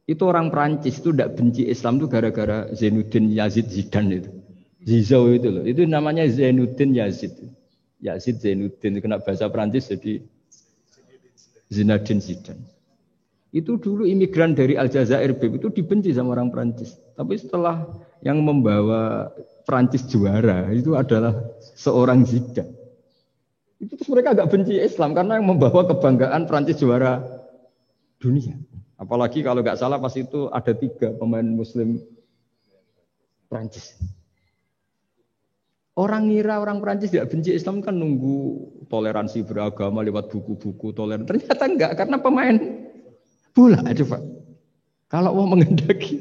Itu orang Prancis itu tidak benci Islam itu gara-gara Zainuddin Yazid Zidane itu. Zizou itu loh. Itu namanya Zainuddin Yazid. Yazid Zainuddin kena bahasa Prancis jadi Zinedine Zidane. Itu dulu imigran dari Aljazair itu dibenci sama orang Prancis. Tapi setelah yang membawa Prancis juara itu adalah seorang Zidane. Itu terus mereka agak benci Islam karena yang membawa kebanggaan Prancis juara dunia. Apalagi kalau nggak salah pas itu ada 3 pemain Muslim Prancis. Orang ngira orang Prancis tidak benci Islam kan nunggu toleransi beragama lewat buku-buku toleran. Ternyata enggak karena pemain bola coba. Kalau mau mengendaki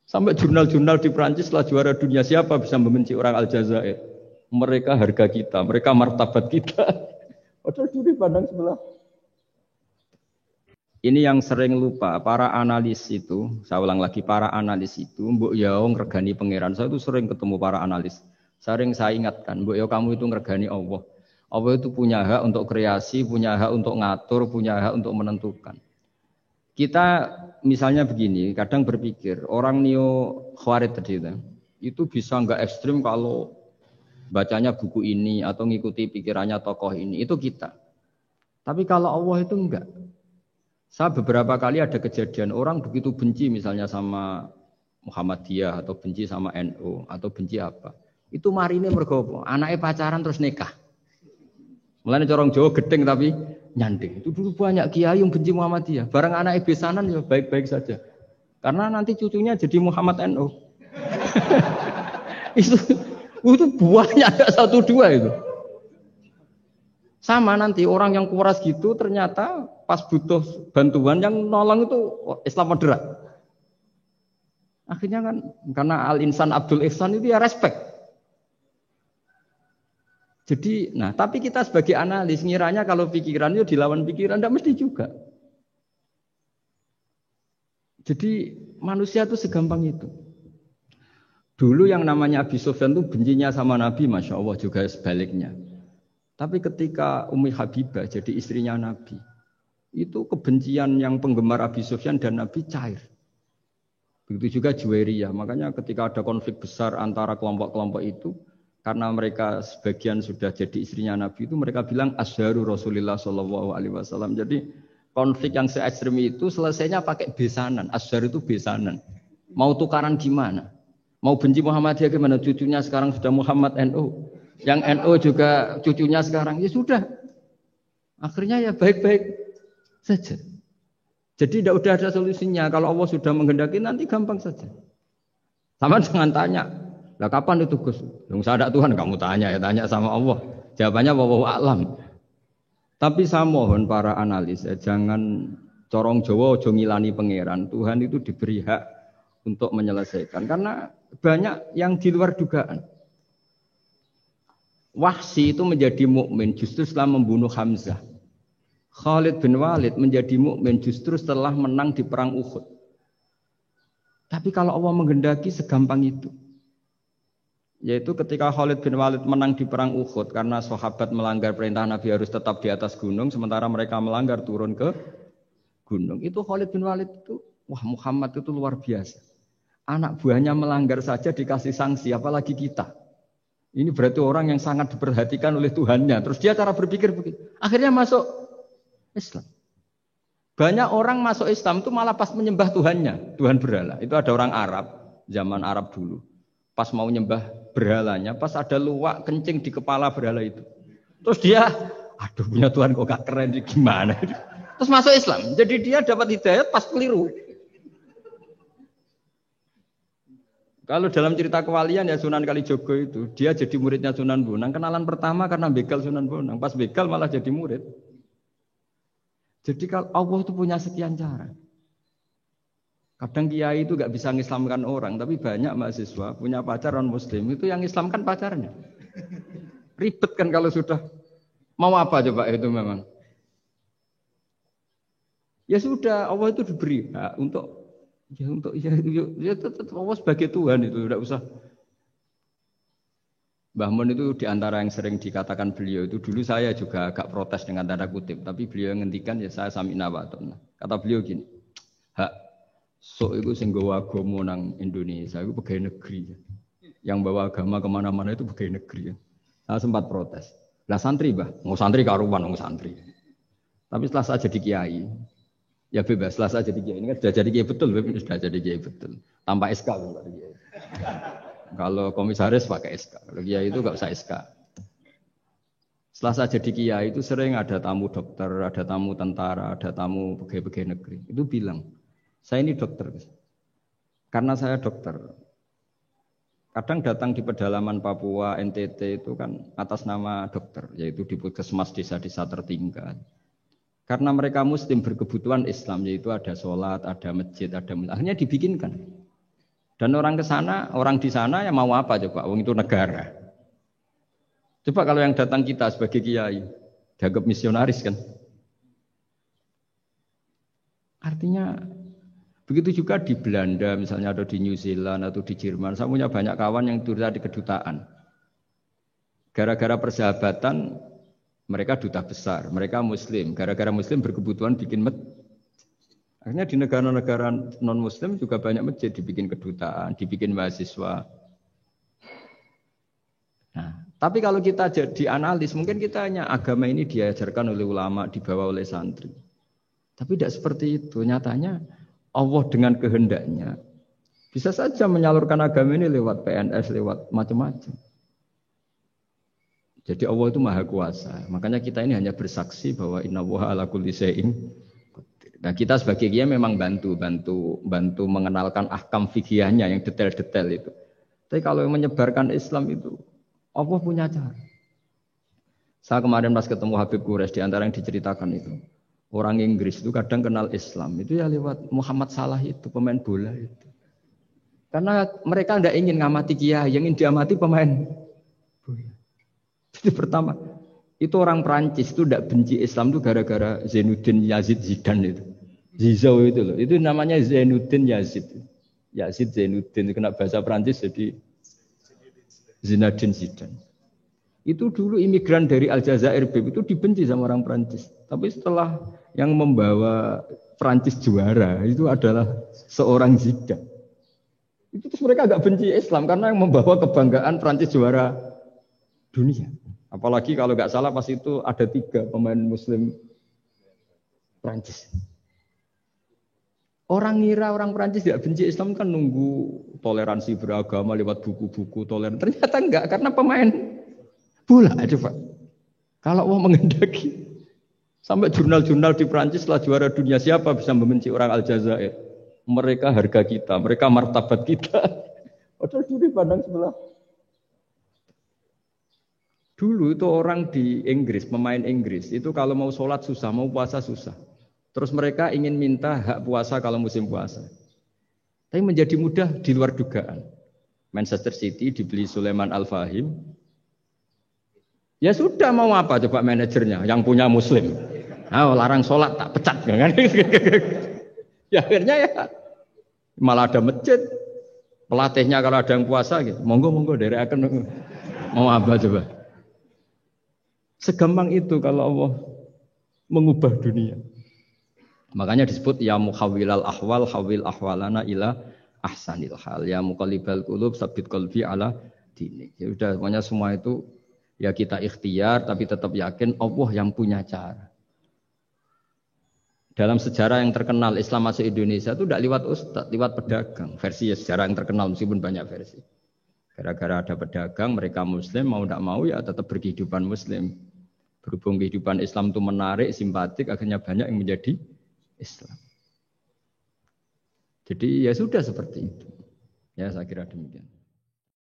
sampai jurnal-jurnal di Prancis setelah juara dunia siapa bisa membenci orang Aljazair? Mereka harga kita, mereka martabat kita. Padahal dulu pandang sebelah. Ini yang sering lupa, para analis itu, saya ulang lagi, para analis itu, mbok ya ngregani pangeran. Saya itu sering ketemu para analis. Sering saya ingatkan, mbok ya kamu itu ngregani Allah. Allah itu punya hak untuk kreasi, punya hak untuk ngatur, punya hak untuk menentukan. Kita misalnya begini, kadang berpikir, orang neo khawarij tadi itu bisa nggak ekstrim kalau bacanya buku ini atau ngikuti pikirannya tokoh ini, itu kita. Tapi kalau Allah itu enggak. Saya beberapa kali ada kejadian orang begitu benci misalnya sama Muhammadiyah atau benci sama NU atau benci apa. Itu marine mergo anaknya pacaran terus nikah. Mulane corong Jawa gedeng tapi nyanding. Itu dulu banyak kiai yang benci Muhammadiyah. Barang anaknya besanan ya baik-baik saja. Karena nanti cucunya jadi Muhammad NU. itu banyak ada 1-2 itu. Sama nanti orang yang kuras gitu ternyata pas butuh bantuan yang nolong itu Islam moderat. Akhirnya kan karena Al-Insan Abdul Ihsan itu ya respect. Jadi, nah tapi kita sebagai analis ngiranya kalau pikiran itu dilawan pikiran, tidak mesti juga. Jadi manusia itu segampang itu. Dulu yang namanya Abi Sufyan itu bencinya sama Nabi, Masya Allah juga sebaliknya. Tapi ketika Ummi Habibah jadi istrinya Nabi, itu kebencian yang penggemar Abi Sufyan dan Nabi cair. Begitu juga Juwairiyah. Makanya ketika ada konflik besar antara kelompok-kelompok itu, karena mereka sebagian sudah jadi istrinya Nabi itu, mereka bilang Asharu Rasulullah SAW. Jadi konflik yang se-ekstrem itu selesainya pakai besanan. Ashar itu besanan. Mau tukaran gimana? Mau benci Muhammadiyah gimana? Cucunya sekarang sudah Muhammad NU. Yang NU juga cucunya sekarang. Ya sudah. Akhirnya ya baik-baik saja. Jadi tidak udah ada solusinya. Kalau Allah sudah menghendaki nanti gampang saja. Sama jangan tanya. Lah kapan itu Gus? Saya ada Tuhan kamu tanya ya, tanya sama Allah. Jawabannya wallahu a'lam. Tapi saya mohon para analis ya, jangan corong Jawa aja ngilani pangeran. Tuhan itu diberi hak untuk menyelesaikan karena banyak yang di luar dugaan. Wahsy itu menjadi mukmin justru setelah membunuh Hamzah. Khalid bin Walid menjadi mukmin justru setelah menang di perang Uhud. Tapi kalau Allah menghendaki segampang itu. Yaitu ketika Khalid bin Walid menang di perang Uhud karena sahabat melanggar perintah Nabi harus tetap di atas gunung sementara mereka melanggar turun ke gunung. Itu Khalid bin Walid itu, wah Muhammad itu luar biasa. Anak buahnya melanggar saja dikasih sanksi, apalagi kita. Ini berarti orang yang sangat diperhatikan oleh Tuhannya. Terus dia cara berpikir begitu. Akhirnya masuk Islam. Banyak orang masuk Islam itu malah pas menyembah Tuhannya, Tuhan berhala. Itu ada orang Arab, zaman Arab dulu. Pas mau nyembah berhalanya, pas ada luwak kencing di kepala berhala itu. Terus dia, aduh punya Tuhan kok gak keren, gimana? Terus masuk Islam. Jadi dia dapat hidayat pas keliru. Kalau dalam cerita kewalian ya Sunan Kalijogo itu, dia jadi muridnya Sunan Bonang. Kenalan pertama karena begal Sunan Bonang. Pas begal malah jadi murid. Jadi kalau Allah itu punya sekian cara. Kadang kiai itu gak bisa mengislamkan orang, tapi banyak mahasiswa punya pacar non muslim itu yang Islamkan pacarnya. Ribet kan kalau sudah mau apa coba itu memang. Ya sudah, Allah itu diberi hak ya tetap Allah sebagai Tuhan itu tidak usah. Mbah Mun itu diantara yang sering dikatakan beliau itu dulu saya juga agak protes dengan tanda kutip, tapi beliau ngendikan ya saya sami'na wa ata'na. Kata beliau gini, hak Sok itu sing gawa agama nang Indonesia itu pegawai negeri. Yang bawa agama kemana-mana itu pegawai negeri. Nah, sempat protes. Lah santri bah, mau santri karuan mau santri. Tapi setelah saya jadi kiai, ya bebas. Setelah saya jadi kiai ini kan sudah jadi kiai betul, sudah jadi kiai betul. Tanpa SK kan kiai. Kalau komisaris pakai SK, kalau kiai itu nggak usah SK. Setelah saya jadi kiai itu sering ada tamu dokter, ada tamu tentara, ada tamu pegawai-pegawai negeri. Itu bilang, saya ini dokter. Karena saya dokter. Kadang datang di pedalaman Papua, NTT itu kan atas nama dokter, yaitu di puskesmas desa-desa tertinggal. Karena mereka muslim berkebutuhan Islam, yaitu ada sholat, ada masjid, akhirnya dibikinkan. Dan orang ke sana, orang di sana yang mau apa coba? Wong itu negara. Coba kalau yang datang kita sebagai kiai, dianggap misionaris kan? Artinya begitu juga di Belanda misalnya atau di New Zealand atau di Jerman. Saya punya banyak kawan yang turun di kedutaan. Gara-gara persahabatan mereka duta besar, mereka muslim. Gara-gara muslim berkebutuhan bikin masjid. Akhirnya di negara-negara non-muslim juga banyak masjid dibikin kedutaan, dibikin mahasiswa. Nah, tapi kalau kita jadi analis, mungkin kita hanya agama ini diajarkan oleh ulama, dibawa oleh santri. Tapi tidak seperti itu. Nyatanya Allah dengan kehendaknya bisa saja menyalurkan agama ini lewat PNS, lewat macam-macam. Jadi Allah itu maha kuasa. Makanya kita ini hanya bersaksi bahwa innallaha ala kulli syai'in qadir. Nah, kita sebagai kiai memang bantu mengenalkan ahkam fikihnya yang detail-detail itu. Tapi kalau menyebarkan Islam itu Allah punya cara. Saya kemarin pas ketemu Habib Quraisy di antara yang diceritakan itu. Orang Inggris itu kadang kenal Islam itu ya lewat Muhammad Salah itu pemain bola itu. Karena mereka tidak ingin ngamati kiai, yang ingin diamati pemain bola. Jadi pertama itu orang Prancis itu tidak benci Islam itu gara-gara Zainuddin Yazid Zidane itu. Zizou itu loh. Itu namanya Zainuddin Yazid. Yazid Zainuddin kena bahasa Prancis jadi Zinedine Zidane. Itu dulu imigran dari Aljazair itu dibenci sama orang Prancis. Tapi setelah yang membawa Prancis juara itu adalah seorang Zidane. Itu terus mereka agak benci Islam karena yang membawa kebanggaan Prancis juara dunia. Apalagi kalau nggak salah pas itu ada 3 pemain Muslim Prancis. Orang ngira orang Prancis tidak benci Islam kan nunggu toleransi beragama lewat buku-buku toleransi. Ternyata enggak karena pemain bola aja Pak. Kalau mau mengendaki sampai jurnal-jurnal di Prancis setelah juara dunia siapa bisa membenci orang Aljazair? Mereka harga kita, mereka martabat kita. Padahal dulu pandang sebelah. Dulu itu orang di Inggris, pemain Inggris itu kalau mau sholat susah, mau puasa susah. Terus mereka ingin minta hak puasa kalau musim puasa. Tapi menjadi mudah di luar dugaan. Manchester City dibeli Sulaiman Al-Fahim. Ya sudah mau apa coba manajernya yang punya muslim. Nah, larang sholat tak pecat kan? Ya akhirnya ya malah ada masjid. Pelatihnya kalau ada yang puasa gitu, monggo dari akan mau apa coba. Segampang itu kalau Allah mengubah dunia. Makanya disebut ya muhawwilal ahwal hawil ahwalana ila ahsanil hal. Ya muqallibal qulub sabit qalbi ala dinik. Ya udah pokoknya semua itu ya kita ikhtiar tapi tetap yakin Allah yang punya cara. Dalam sejarah yang terkenal Islam masuk Indonesia itu tidak lewat ustaz, lewat pedagang. Versi ya sejarah yang terkenal meskipun banyak versi. Gara-gara ada pedagang mereka muslim mau tidak mau ya tetap berkehidupan muslim. Berhubung kehidupan Islam itu menarik, simpatik, akhirnya banyak yang menjadi Islam. Jadi ya sudah seperti itu. Ya saya kira demikian.